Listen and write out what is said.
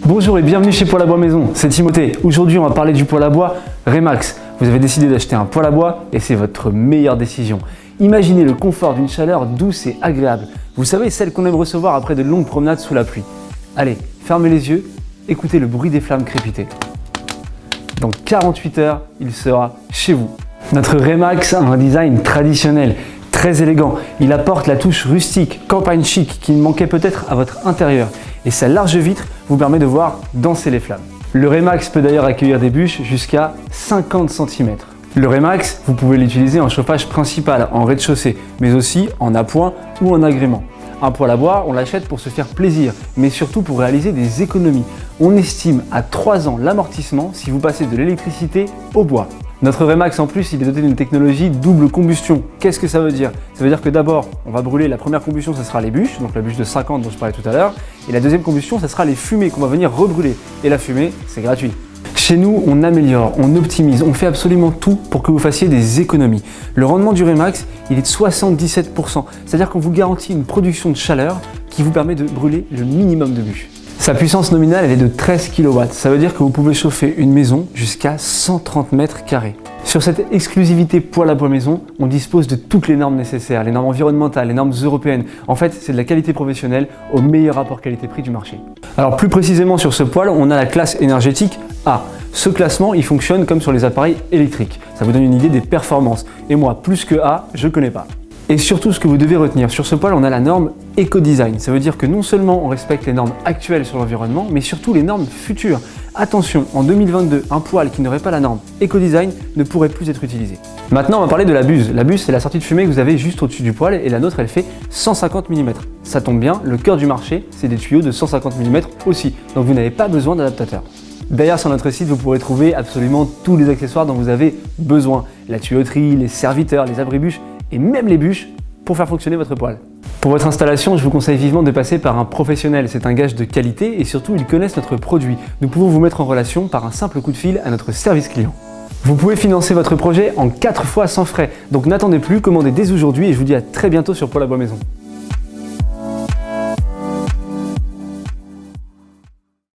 Bonjour et bienvenue chez Poêle à Bois Maison, c'est Timothée. Aujourd'hui on va parler du poêle à bois Remax. Vous avez décidé d'acheter un poêle à bois et c'est votre meilleure décision. Imaginez le confort d'une chaleur douce et agréable. Vous savez, celle qu'on aime recevoir après de longues promenades sous la pluie. Allez, fermez les yeux, écoutez le bruit des flammes crépiter. Dans 48 heures, il sera chez vous. Notre Remax a un design traditionnel, très élégant. Il apporte la touche rustique, campagne chic qui manquait peut-être à votre intérieur. Et sa large vitre vous permet de voir danser les flammes. Le Remax peut d'ailleurs accueillir des bûches jusqu'à 50 cm. Le Remax, vous pouvez l'utiliser en chauffage principal, en rez-de-chaussée, mais aussi en appoint ou en agrément. Un poêle à bois, on l'achète pour se faire plaisir, mais surtout pour réaliser des économies. On estime à 3 ans l'amortissement si vous passez de l'électricité au bois. Notre Remax en plus, il est doté d'une technologie double combustion. Qu'est-ce que ça veut dire? Ça veut dire que d'abord, on va brûler la première combustion, ça sera les bûches, donc la bûche de 50 dont je parlais tout à l'heure. Et la deuxième combustion, ça sera les fumées qu'on va venir rebrûler. Et la fumée, c'est gratuit. Chez nous, on améliore, on optimise, on fait absolument tout pour que vous fassiez des économies. Le rendement du Remax, il est de 77%. C'est-à-dire qu'on vous garantit une production de chaleur qui vous permet de brûler le minimum de bûches. Sa puissance nominale, elle est de 13 kW. Ça veut dire que vous pouvez chauffer une maison jusqu'à 130 mètres carrés. Sur cette exclusivité poêle à bois maison, on dispose de toutes les normes nécessaires, les normes environnementales, les normes européennes. En fait, c'est de la qualité professionnelle au meilleur rapport qualité-prix du marché. Alors plus précisément sur ce poêle, on a la classe énergétique A. Ce classement, il fonctionne comme sur les appareils électriques. Ça vous donne une idée des performances. Et moi, plus que A, je ne connais pas. Et surtout, ce que vous devez retenir, sur ce poêle, on a la norme Eco-Design. Ça veut dire que non seulement on respecte les normes actuelles sur l'environnement, mais surtout les normes futures. Attention, en 2022, un poêle qui n'aurait pas la norme Eco-Design ne pourrait plus être utilisé. Maintenant, on va parler de la buse. La buse, c'est la sortie de fumée que vous avez juste au-dessus du poêle et la nôtre, elle fait 150 mm. Ça tombe bien, le cœur du marché, c'est des tuyaux de 150 mm aussi. Donc vous n'avez pas besoin d'adaptateur. D'ailleurs, sur notre site, vous pourrez trouver absolument tous les accessoires dont vous avez besoin. La tuyauterie, les serviteurs, les abris-bûches et même les bûches pour faire fonctionner votre poêle. Pour votre installation, je vous conseille vivement de passer par un professionnel. C'est un gage de qualité et surtout, ils connaissent notre produit. Nous pouvons vous mettre en relation par un simple coup de fil à notre service client. Vous pouvez financer votre projet en 4 fois sans frais. Donc n'attendez plus, commandez dès aujourd'hui et je vous dis à très bientôt sur Poêle à Bois Maison.